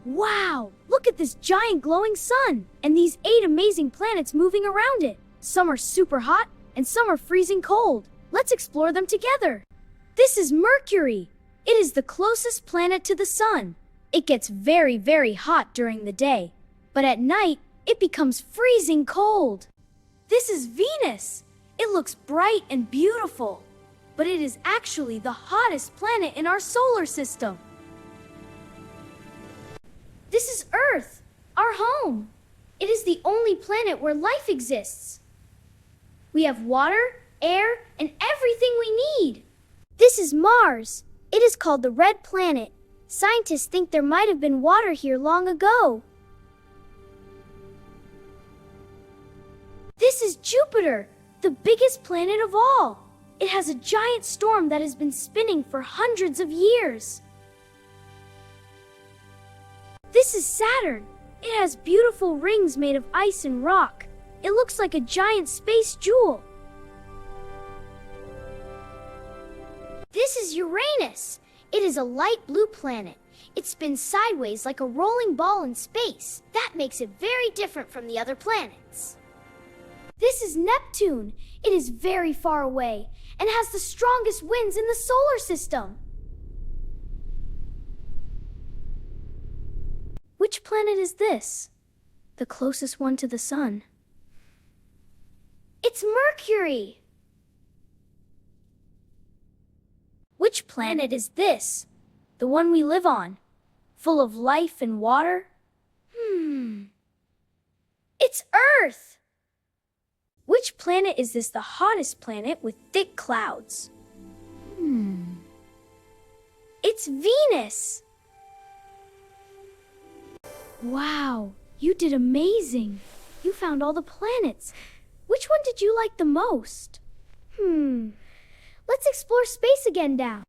Wow! Look at this giant glowing sun and these 8 amazing planets moving around it. Some are super hot and some are freezing cold. Let's explore them together. This is Mercury. It is the closest planet to the sun. It gets very, very hot during the day, but at night it becomes freezing cold. This is Venus. It looks bright and beautiful, but it is actually the hottest planet in our solar system. This is Earth, our home. It is the only planet where life exists. We have water, air, and everything we need. This is Mars. It is called the Red Planet. Scientists think there might have been water here long ago. This is Jupiter, the biggest planet of all. It has a giant storm that has been spinning for hundreds of years. This is Saturn. It has beautiful rings made of ice and rock. It looks like a giant space jewel. This is Uranus. It is a light blue planet. It spins sideways like a rolling ball in space. That makes it very different from the other planets. This is Neptune. It is very far away and has the strongest winds in the solar system. Which planet is this? The closest one to the sun. It's Mercury. Which planet is this? The one we live on, full of life and water? It's Earth. Which planet is this, the hottest planet with thick clouds? It's Venus. Wow, you did amazing. You found all the planets. Which one did you like the most? Let's explore space again now.